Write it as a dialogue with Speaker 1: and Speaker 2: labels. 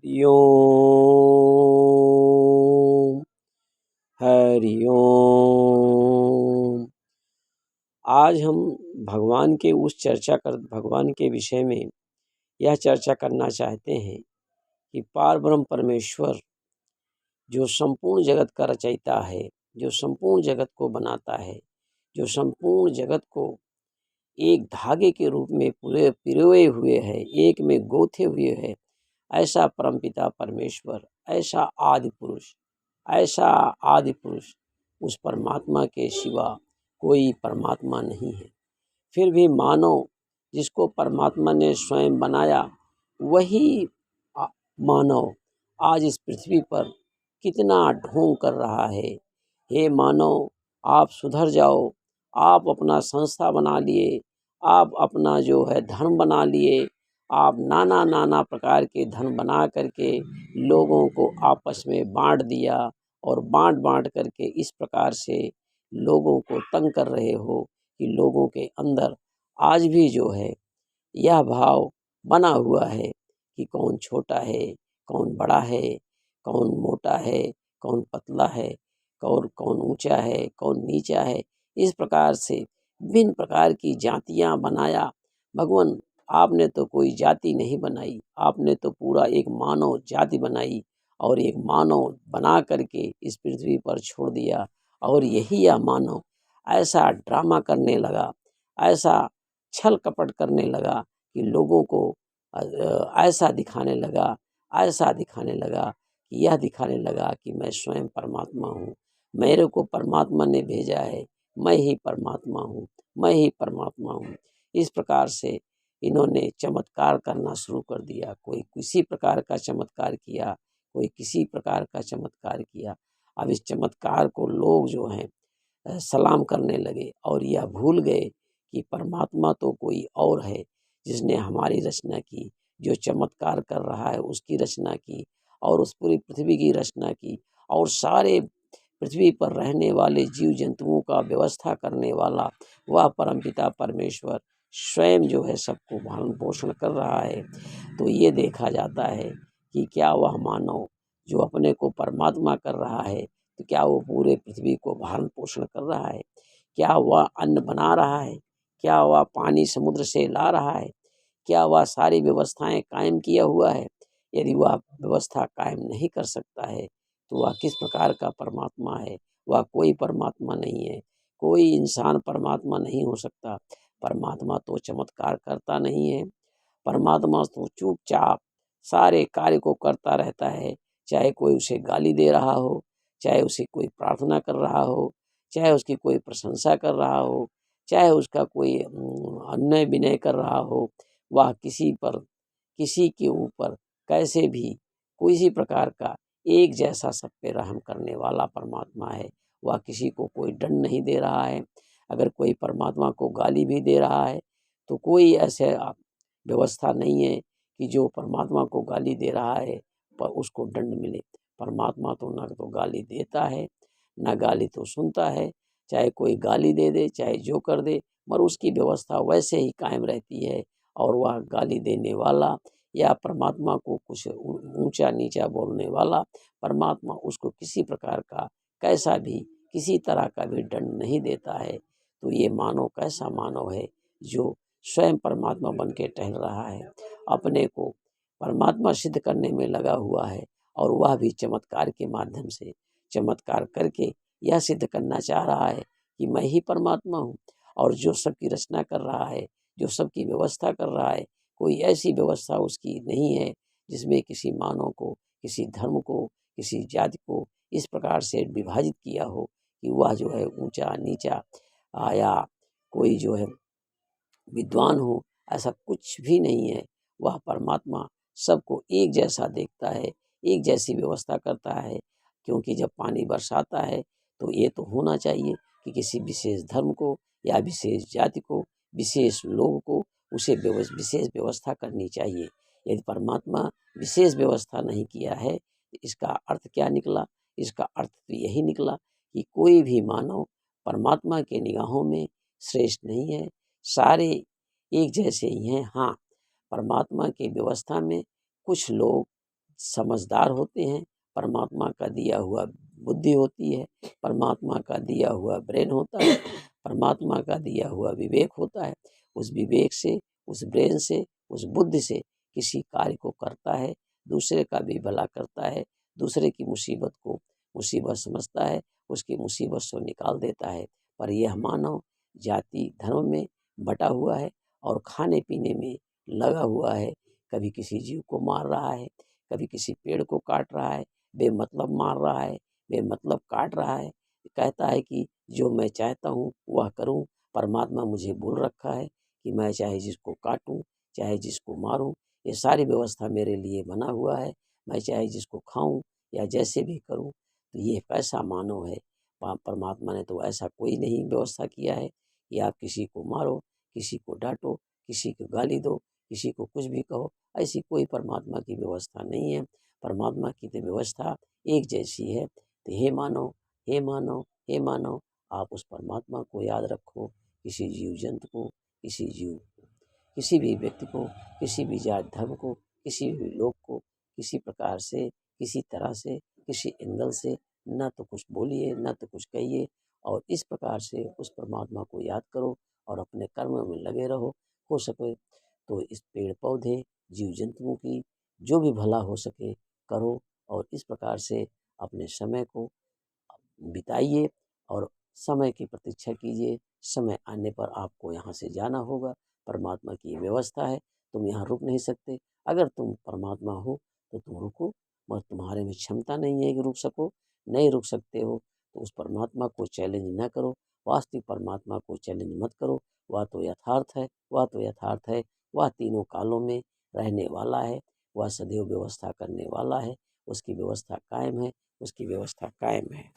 Speaker 1: हरि ओम। हरि ओम। आज हम भगवान के विषय में यह चर्चा करना चाहते हैं कि पारब्रह्म परमेश्वर जो संपूर्ण जगत का रचयिता है, जो संपूर्ण जगत को बनाता है, जो संपूर्ण जगत को एक धागे के रूप में पूरे पिरोए हुए है, एक में गोथे हुए है, ऐसा परमपिता परमेश्वर, ऐसा आदि पुरुष उस परमात्मा के सिवा कोई परमात्मा नहीं है। फिर भी मानव जिसको परमात्मा ने स्वयं बनाया, वही मानव आज इस पृथ्वी पर कितना ढोंग कर रहा है। हे मानव, आप सुधर जाओ। आप अपना संस्था बना लिए, आप अपना जो है धर्म बना लिए, आप नाना प्रकार के धर्म बना करके लोगों को आपस में बांट दिया और बांट करके इस प्रकार से लोगों को तंग कर रहे हो कि लोगों के अंदर आज भी जो है यह भाव बना हुआ है कि कौन छोटा है, कौन बड़ा है, कौन मोटा है, कौन पतला है, कौन ऊंचा है, कौन नीचा है। इस प्रकार से विभिन्न प्रकार की जातियां बनाया। भगवान, आपने तो कोई जाति नहीं बनाई, आपने तो पूरा एक मानव जाति बनाई और एक मानव बना करके इस पृथ्वी पर छोड़ दिया। और यही यह मानव ऐसा ड्रामा करने लगा, ऐसा छल कपट करने लगा कि लोगों को ऐसा दिखाने लगा, कि यह दिखाने लगा कि मैं स्वयं परमात्मा हूँ, मेरे को परमात्मा ने भेजा है, मैं ही परमात्मा हूँ, मैं ही परमात्मा हूँ। इस प्रकार से इन्होंने चमत्कार करना शुरू कर दिया। कोई किसी प्रकार का चमत्कार किया, कोई किसी प्रकार का चमत्कार किया। अब इस चमत्कार को लोग जो हैं सलाम करने लगे और यह भूल गए कि परमात्मा तो कोई और है जिसने हमारी रचना की, जो चमत्कार कर रहा है उसकी रचना की और उस पूरी पृथ्वी की रचना की और सारे पृथ्वी पर रहने वाले जीव जंतुओं का व्यवस्था करने वाला वह परमपिता परमेश्वर स्वयं जो है सबको पालन पोषण कर रहा है। तो ये देखा जाता है कि क्या वह मानव जो अपने को परमात्मा कर रहा है, तो क्या वो पूरे पृथ्वी को भरण पोषण कर रहा है? क्या वह अन्न बना रहा है? क्या वह पानी समुद्र से ला रहा है? क्या वह सारी व्यवस्थाएं कायम किया हुआ है? यदि वह व्यवस्था कायम नहीं कर सकता है तो वह किस प्रकार का परमात्मा है? वह कोई परमात्मा नहीं है। कोई इंसान परमात्मा नहीं हो सकता। परमात्मा तो चमत्कार करता नहीं है। परमात्मा तो चुपचाप सारे कार्य को करता रहता है। चाहे कोई उसे गाली दे रहा हो, चाहे उसे कोई प्रार्थना कर रहा हो, चाहे उसकी कोई प्रशंसा कर रहा हो, चाहे उसका कोई अन्याय विनय कर रहा हो, वह किसी के ऊपर कैसे भी किसी प्रकार का एक जैसा सब पे रहम करने वाला परमात्मा है। वह किसी को कोई दंड नहीं दे रहा है। अगर कोई परमात्मा को गाली भी दे रहा है तो कोई ऐसे व्यवस्था नहीं है कि जो परमात्मा को गाली दे रहा है पर उसको दंड मिले। परमात्मा तो न तो गाली देता है, न गाली तो सुनता है। चाहे कोई गाली दे दे, चाहे जो कर दे, मगर उसकी व्यवस्था वैसे ही कायम रहती है। और वह गाली देने वाला या परमात्मा को कुछ ऊंचा नीचा बोलने वाला, परमात्मा उसको किसी प्रकार का कैसा भी किसी तरह का भी दंड नहीं देता है। तो ये मानव कैसा मानव है जो स्वयं परमात्मा बन के टहल रहा है, अपने को परमात्मा सिद्ध करने में लगा हुआ है। और वह भी चमत्कार के माध्यम से चमत्कार करके यह सिद्ध करना चाह रहा है कि मैं ही परमात्मा हूँ। और जो सबकी रचना कर रहा है, जो सबकी व्यवस्था कर रहा है, कोई ऐसी व्यवस्था उसकी नहीं है जिसमें किसी मानव को, किसी धर्म को, किसी जाति को इस प्रकार से विभाजित किया हो कि वह जो है ऊंचा नीचा या कोई जो है विद्वान हो, ऐसा कुछ भी नहीं है। वह परमात्मा सबको एक जैसा देखता है, एक जैसी व्यवस्था करता है। क्योंकि जब पानी बरसाता है तो ये तो होना चाहिए कि किसी विशेष धर्म को या विशेष जाति को, विशेष लोग को उसे विशेष व्यवस्था करनी चाहिए। यदि परमात्मा विशेष व्यवस्था नहीं किया है तो इसका अर्थ क्या निकला? इसका अर्थ तो यही निकला कि कोई भी मानव परमात्मा के निगाहों में श्रेष्ठ नहीं है। सारे एक जैसे ही हैं। हाँ, परमात्मा की व्यवस्था में कुछ लोग समझदार होते हैं, परमात्मा का दिया हुआ बुद्धि होती है, परमात्मा का दिया हुआ ब्रेन होता है, परमात्मा का दिया हुआ विवेक होता है। उस विवेक से, उस ब्रेन से, उस बुद्धि से किसी कार्य को करता है, दूसरे का भी भला करता है, दूसरे की मुसीबत को मुसीबत समझता है, उसकी मुसीबत से निकाल देता है। पर यह मानव जाति धर्म में बटा हुआ है और खाने पीने में लगा हुआ है। कभी किसी जीव को मार रहा है, कभी किसी पेड़ को काट रहा है, बेमतलब मार रहा है, बेमतलब काट रहा है। कहता है कि जो मैं चाहता हूँ वह करूँ। परमात्मा मुझे बोल रखा है कि मैं चाहे जिसको काटूँ, चाहे जिसको मारूँ, ये सारी व्यवस्था मेरे लिए बना हुआ है। मैं चाहे जिसको खाऊँ या जैसे भी करूँ। तो ये कैसा मानव है। परमात्मा ने तो ऐसा कोई नहीं व्यवस्था किया है कि आप किसी को मारो, किसी को डांटो, किसी को गाली दो, किसी को कुछ भी कहो। ऐसी कोई परमात्मा की व्यवस्था नहीं है। परमात्मा की तो व्यवस्था एक जैसी है। तो हे मानव, हे मानव, हे मानव, आप उस परमात्मा को याद रखो। किसी जीव जंतु को, किसी जीव को, किसी भी व्यक्ति को, किसी भी जात धर्म को, किसी भी लोग को किसी प्रकार से, किसी तरह से, किसी एंगल से न तो कुछ बोलिए, न तो कुछ कहिए। और इस प्रकार से उस परमात्मा को याद करो और अपने कर्म में लगे रहो। हो सके तो इस पेड़ पौधे, जीव जंतुओं की जो भी भला हो सके करो और इस प्रकार से अपने समय को बिताइए और समय की प्रतीक्षा कीजिए। समय आने पर आपको यहाँ से जाना होगा। परमात्मा की व्यवस्था है, तुम यहाँ रुक नहीं सकते। अगर तुम परमात्मा हो तो तुम रुको, मगर तुम्हारे में क्षमता नहीं है कि रुक सको। नहीं रुक सकते हो तो उस परमात्मा को चैलेंज न करो, वास्तविक परमात्मा को चैलेंज मत करो। वह तो यथार्थ है, वह तो यथार्थ है, वह तीनों कालों में रहने वाला है, वह सदैव व्यवस्था करने वाला है। उसकी व्यवस्था कायम है, उसकी व्यवस्था कायम है।